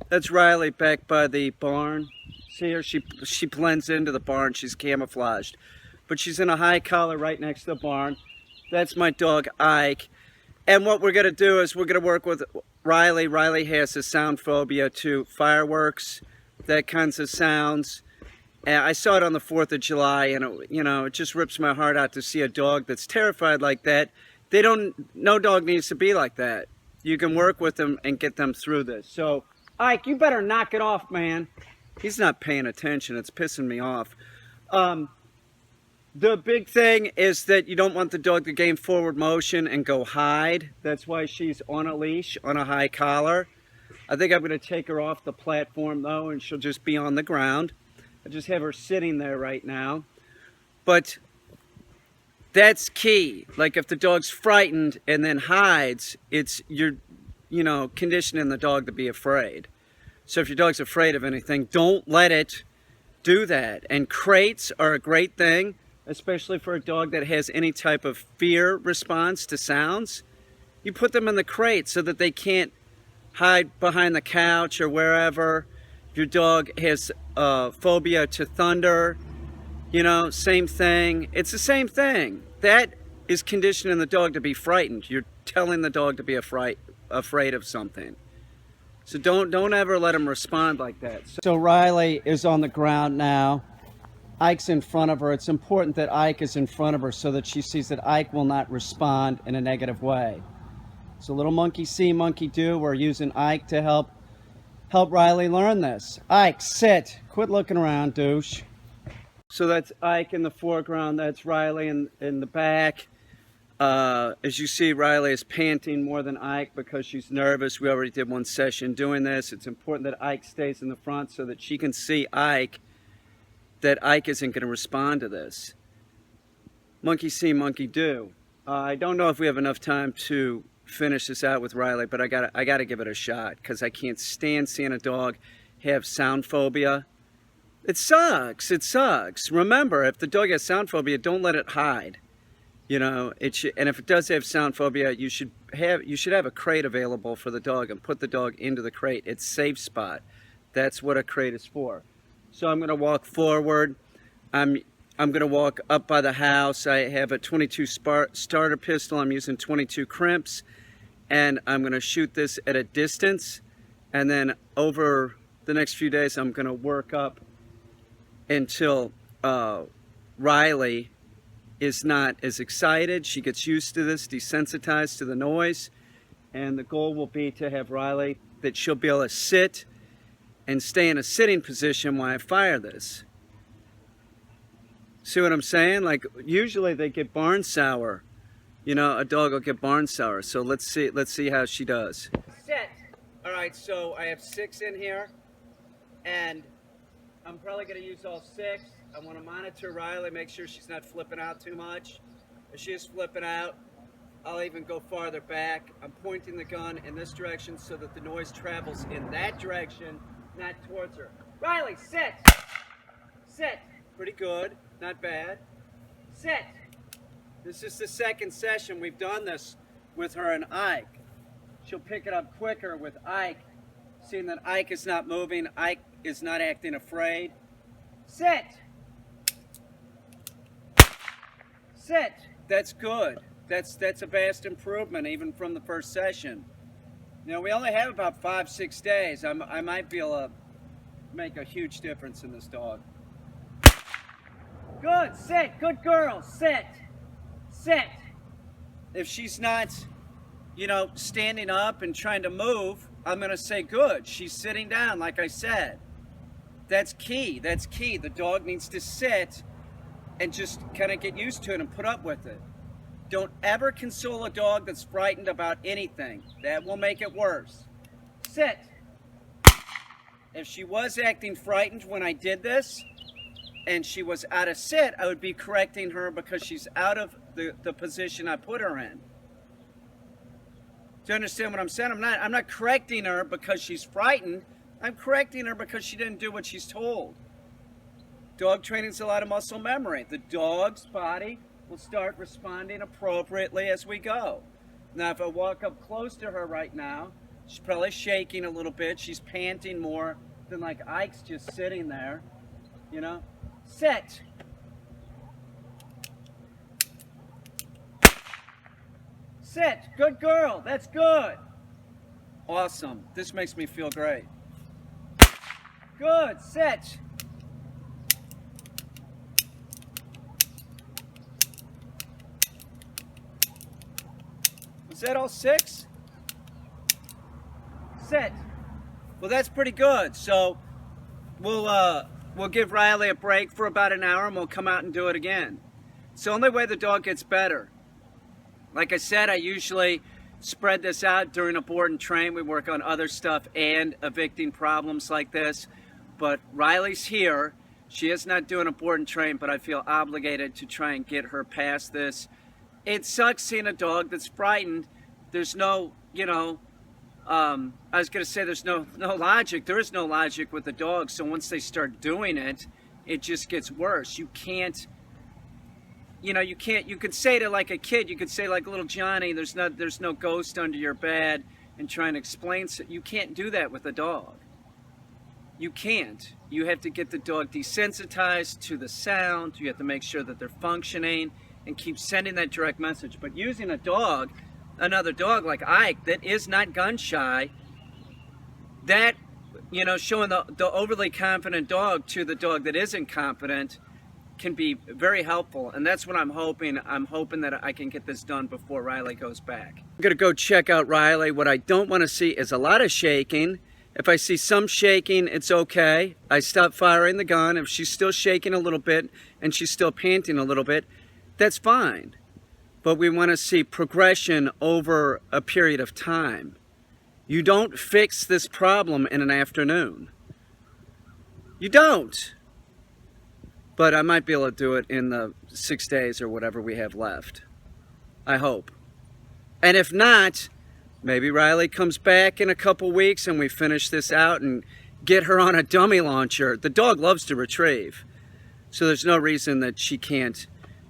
That's Riley back by the barn. See her? She blends into the barn. She's camouflaged. But she's in a high collar right next to the barn. That's my dog, Ike. And what we're going to do is we're going to work with Riley. Riley has a sound phobia to fireworks, that kinds of sounds. And I saw it on the 4th of July, and it just rips my heart out to see a dog that's terrified like that. No dog needs to be like that. You can work with them and get them through this. So, Ike, you better knock it off, man. He's not paying attention. It's pissing me off. The big thing is that you don't want the dog to gain forward motion and go hide. That's why she's on a leash, on a high collar. I think I'm going to take her off the platform, though, and she'll just be on the ground. I just have her sitting there right now. But that's key. Like if the dog's frightened and then hides, you're conditioning the dog to be afraid. So if your dog's afraid of anything, don't let it do that. And crates are a great thing, especially for a dog that has any type of fear response to sounds. You put them in the crate so that they can't hide behind the couch or wherever. If your dog has phobia to thunder, same thing. It's the same thing. That is conditioning the dog to be frightened. You're telling the dog to be afraid of something. So don't ever let him respond like that. So Riley is on the ground now. Ike's in front of her. It's important that Ike is in front of her so that she sees that Ike will not respond in a negative way. So little monkey see, monkey do. We're using Ike to help Riley learn this. Ike, sit. Quit looking around, douche. So that's Ike in the foreground. That's Riley in the back. As you see, Riley is panting more than Ike because she's nervous. We already did one session doing this. It's important that Ike stays in the front so that she can see Ike, that Ike isn't going to respond to this. Monkey see, monkey do. I don't know if we have enough time to finish this out with Riley, but I gotta give it a shot because I can't stand seeing a dog have sound phobia. It sucks. It sucks. Remember, if the dog has sound phobia, don't let it hide. And if it does have sound phobia, you should have a crate available for the dog and put the dog into the crate. It's a safe spot. That's what a crate is for. So I'm going to walk forward. I'm going to walk up by the house. I have a 22 starter pistol. I'm using 22 crimps. And I'm going to shoot this at a distance. And then over the next few days, I'm going to work up until Riley is not as excited. She gets used to this, desensitized to the noise. And the goal will be to have Riley, that she'll be able to sit and stay in a sitting position while I fire this. See what I'm saying? Like usually they get barn sour. A dog will get barn sour. So let's see how she does. Sit. All right, so I have 6 in here, and I'm probably going to use all 6. I want to monitor Riley, make sure she's not flipping out too much. If she is flipping out, I'll even go farther back. I'm pointing the gun in this direction so that the noise travels in that direction, not towards her. Riley, sit. Sit. Pretty good. Not bad. Sit. This is the second session we've done this with her and Ike. She'll pick it up quicker with Ike, seeing that Ike is not moving, Ike is not acting afraid. Sit. Sit. That's good. That's a vast improvement even from the first session. We only have about 5-6 days. I might be able to make a huge difference in this dog. Good. Sit. Good girl. Sit. Sit. If she's not, standing up and trying to move, I'm going to say good. She's sitting down, like I said. That's key. That's key. The dog needs to sit and just kind of get used to it and put up with it. Don't ever console a dog that's frightened about anything. That will make it worse. Sit. If she was acting frightened when I did this, and she was out of sit, I would be correcting her because she's out of the position I put her in. Do you understand what I'm saying? I'm not correcting her because she's frightened. I'm correcting her because she didn't do what she's told. Dog training is a lot of muscle memory. The dog's body will start responding appropriately as we go. Now, if I walk up close to her right now, She's probably shaking a little bit. She's panting more than like Ike's just sitting there, you know. Sit. Sit. Good girl. That's good. Awesome. This makes me feel great. Good. Sit. Was that all 6? Sit. Well, that's pretty good. So we'll give Riley a break for about an hour and we'll come out and do it again. It's the only way the dog gets better. Like I said, I usually spread this out during a board and train. We work on other stuff and evicting problems like this. But Riley's here. She is not doing a board and train, but I feel obligated to try and get her past this. It sucks seeing a dog that's frightened. There's no, you know, I was going to say there's no logic. There is no logic with the dog. So once they start doing it, it just gets worse. You can't, you know, you could say to like a kid, you could say like little Johnny, there's no ghost under your bed and try and explain. You can't do that with a dog. You can't. You have to get the dog desensitized to the sound. You have to make sure that they're functioning and keep sending that direct message. But using a dog, another dog like Ike that is not gun shy, that, you know, showing the overly confident dog to the dog that isn't confident can be very helpful. And that's what I'm hoping. I'm hoping that I can get this done before Riley goes back. I'm gonna go check out Riley. What I don't want to see is a lot of shaking. If I see some shaking, it's okay. I stop firing the gun. If she's still shaking a little bit and she's still panting a little bit, that's fine. But we want to see progression over a period of time. You don't fix this problem in an afternoon. You don't. But I might be able to do it in the 6 days or whatever we have left. I hope. And if not, maybe Riley comes back in a couple weeks and we finish this out and get her on a dummy launcher. The dog loves to retrieve. So there's no reason that she can't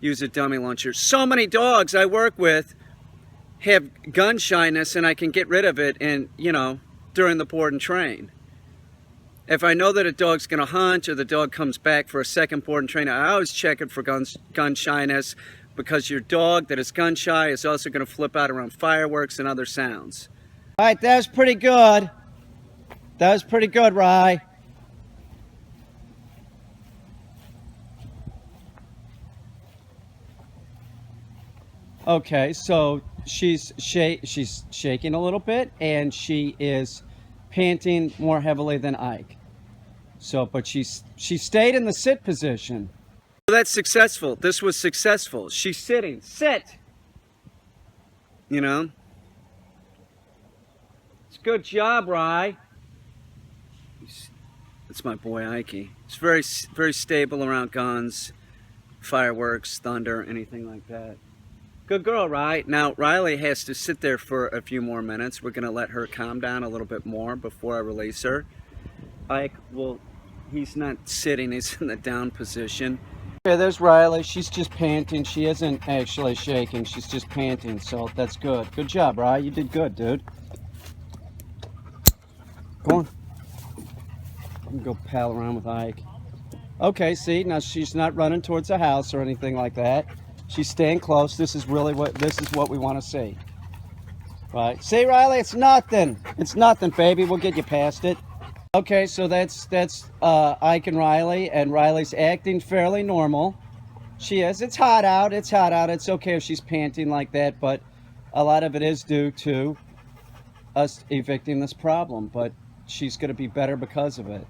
use a dummy launcher. So many dogs I work with have gun shyness and I can get rid of it and, you know, during the board and train. If I know that a dog's going to hunt or the dog comes back for a second board and train, I always check it for gun shyness, because your dog that is gun shy is also going to flip out around fireworks and other sounds. All right, that was pretty good. That was pretty good, Rye. Okay, so she's shaking a little bit and she is panting more heavily than Ike. So, but she stayed in the sit position. So that's successful. This was successful. She's sitting. Sit. You know. It's a good job, Rye. That's my boy Ike. He's very stable around guns, fireworks, thunder, anything like that. Good girl, Rye. Now, Riley has to sit there for a few more minutes. We're going to let her calm down a little bit more before I release her. Ike, well, he's not sitting. He's in the down position. Okay, there's Riley. She's just panting. She isn't actually shaking. She's just panting, so that's good. Good job, Rye. You did good, dude. Go on. You can go pal around with Ike. Okay, see, now she's not running towards the house or anything like that. She's staying close. This is what we want to see. Right. See, Riley, it's nothing. It's nothing, baby. We'll get you past it. Okay, so that's Ike and Riley's acting fairly normal. She is. It's hot out. It's hot out. It's okay if she's panting like that, but a lot of it is due to us evicting this problem, but she's going to be better because of it.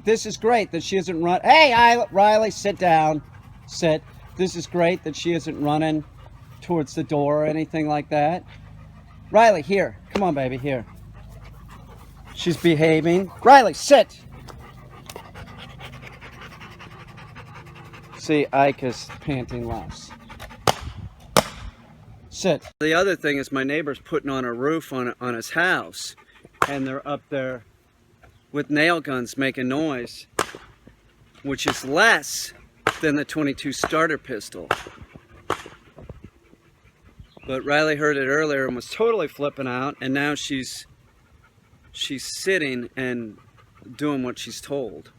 This is great that she isn't run. Hey, Riley, sit down. Sit. This is great that she isn't running towards the door or anything like that. Riley, here. Come on, baby, here. She's behaving. Riley, sit. See, Ike is panting less. Sit. The other thing is my neighbor's putting on a roof on his house, and they're up there with nail guns making noise, which is less than the .22 starter pistol. But Riley heard it earlier and was totally flipping out, and now she's she's sitting and doing what she's told.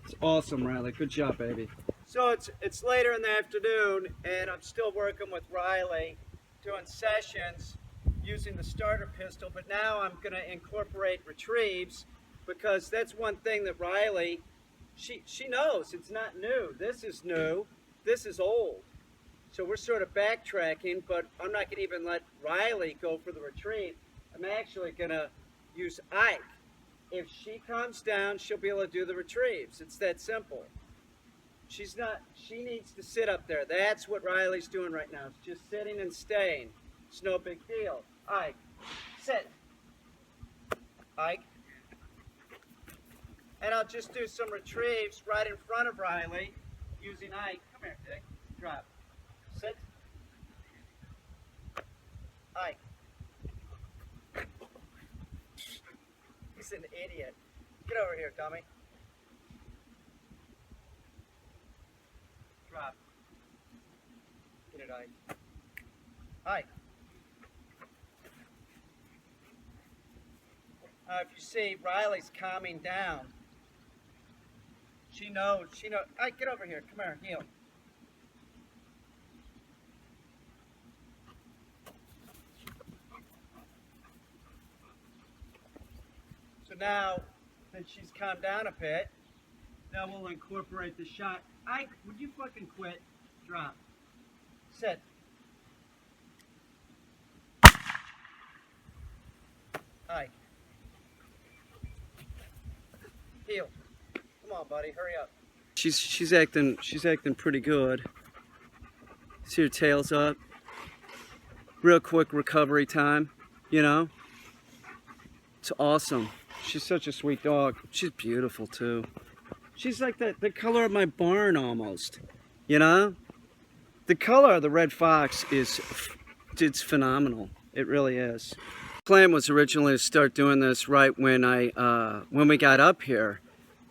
It's awesome, Riley. Good job, baby. So it's later in the afternoon, and I'm still working with Riley, doing sessions using the starter pistol, but now I'm going to incorporate retrieves, because that's one thing that Riley, she knows it's not new. This is new. This is old. So we're sort of backtracking, but I'm not going to even let Riley go for the retrieve. I'm actually going to use Ike. If she calms down, she'll be able to do the retrieves. It's that simple. She needs to sit up there. That's what Riley's doing right now. It's just sitting and staying. It's no big deal. Ike, sit. Ike. And I'll just do some retrieves right in front of Riley using Ike. Come here, Dick. Drop. Sit. Ike. He's an idiot. Get over here, dummy. Drop. Get it, Ike. Ike. If you see, Riley's calming down. She knows. Ike, get over here. Come here, heel. So now that she's calmed down a bit, now we'll incorporate the shot. Ike, would you fucking quit? Drop. Sit. Ike. Heel. Come on, buddy, hurry up. She's acting pretty good. See her tail's up. Real quick recovery time, you know. It's awesome. She's such a sweet dog. She's beautiful too. She's like the color of my barn almost, you know? The color of the red fox it's phenomenal. It really is. The plan was originally to start doing this right when when we got up here.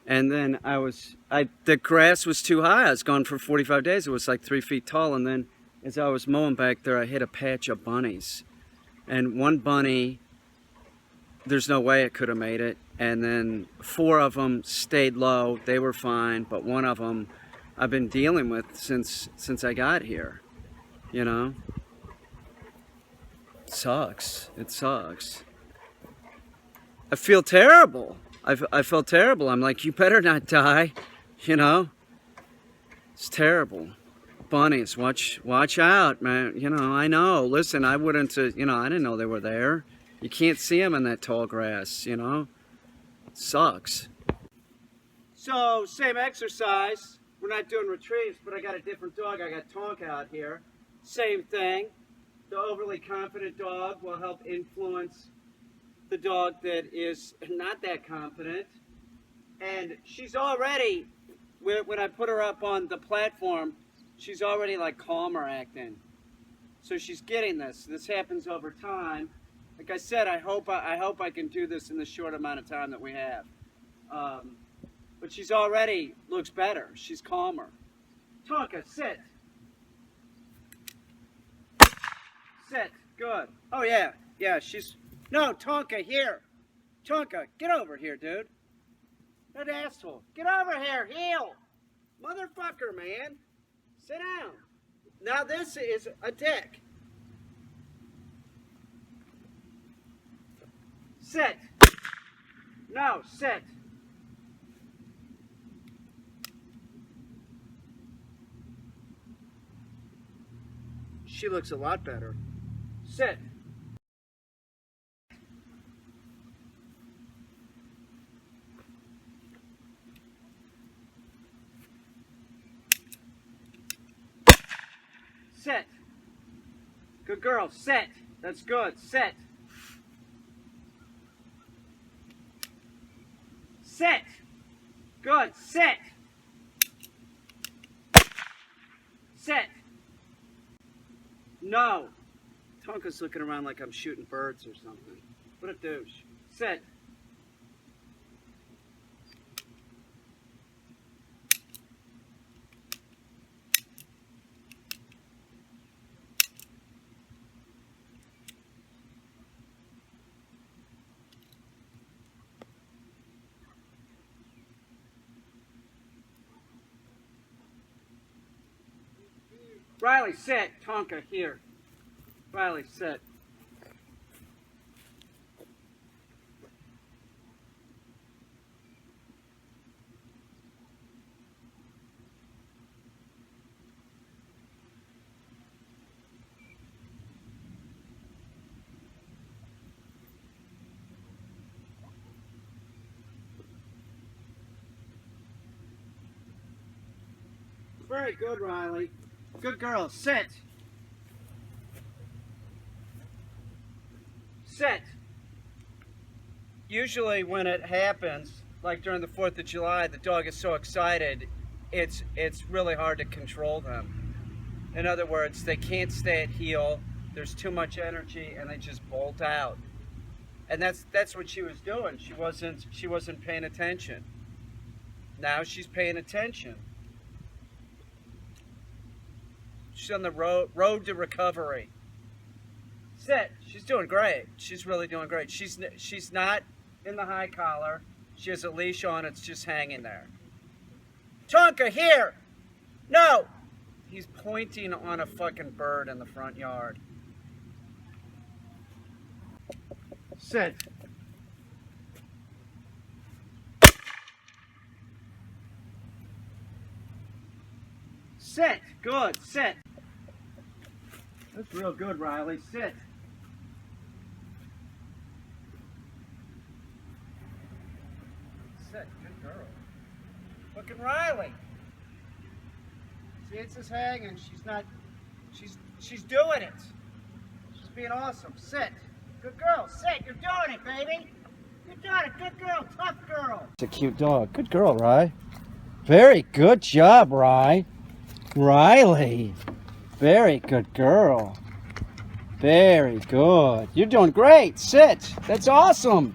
And then the grass was too high. I was gone for 45 days. It was like 3 feet tall. And then as I was mowing back there, I hit a patch of bunnies. And one bunny, there's no way it could have made it. And then 4 of them stayed low. They were fine. But one of them I've been dealing with since I got here, you know? It sucks. It sucks. I feel terrible. I felt terrible. I'm like, you better not die, you know? It's terrible. Bunnies, watch out, man. You know, I know. Listen, I wouldn't, you know, I didn't know they were there. You can't see them in that tall grass, you know? It sucks. So, same exercise. We're not doing retrieves, but I got a different dog. I got Tonka out here. Same thing. The overly confident dog will help influence the dog that is not that confident. And she's already, when I put her up on the platform, she's already like calmer acting. So she's getting this. This happens over time. Like I said, I hope I can do this in the short amount of time that we have. But she's already looks better. She's calmer. Tonka, sit. Sit. Good. Oh yeah. Yeah, she's... No, Tonka, here. Tonka, get over here, dude. That asshole. Get over here, heel. Motherfucker, man. Sit down. Now this is a dick. Sit. No, sit. She looks a lot better. Sit. Sit. Good girl. Sit. That's good. Sit. Sit. Good. Sit. Sit. No. Tonka's looking around like I'm shooting birds or something. What a douche. Sit. Riley, sit. Tonka, here. Riley, sit. Very good, Riley. Good girl. Sit. Sit. Usually when it happens, like during the 4th of July, the dog is so excited, it's really hard to control them. In other words, they can't stay at heel, there's too much energy, and they just bolt out. And that's what she was doing. She wasn't paying attention. Now she's paying attention. She's on the road to recovery. Sit. She's doing great. She's really doing great. She's not in the high collar. She has a leash on. It's just hanging there. Tonka, here! No! He's pointing on a fucking bird in the front yard. Sit. Sit. Good. Sit. That's real good, Riley. Sit. Sit. Good girl. Look at Riley. See, it's just hanging. She's doing it. She's being awesome. Sit. Good girl. Sit. You're doing it, baby. You're doing it. Good girl. Tough girl. It's a cute dog. Good girl, Ry. Very good job, Ry. Riley. Very good girl. Very good. You're doing great. Sit. That's awesome.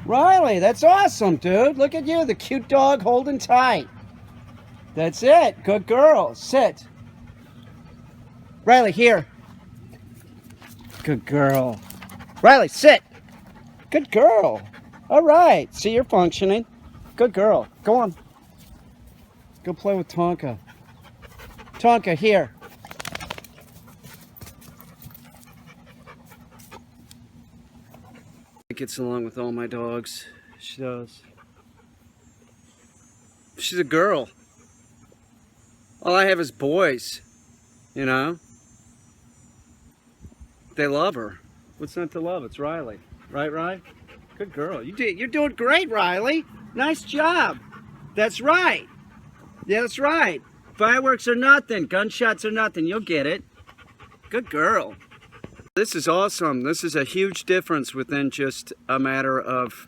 Riley, that's awesome, dude. Look at you, the cute dog holding tight. That's it. Good girl. Sit. Riley, here. Good girl. Riley, sit. Good girl. All right. See, you're functioning. Good girl. Go on. Go play with Tonka. Tonka, here. Gets along with all my dogs. She does. She's a girl. All I have is boys, you know? They love her. What's not to love? It's Riley. Right, Riley? Good girl. You're doing great, Riley. Nice job. That's right. Yeah, that's right. Fireworks are nothing. Gunshots are nothing. You'll get it. Good girl. This is awesome. This is a huge difference within just a matter of,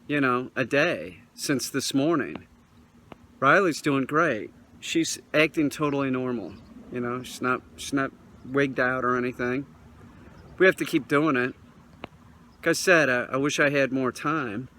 you know, a day since this morning. Riley's doing great. She's acting totally normal. You know, she's not wigged out or anything. We have to keep doing it. Like I said, I wish I had more time.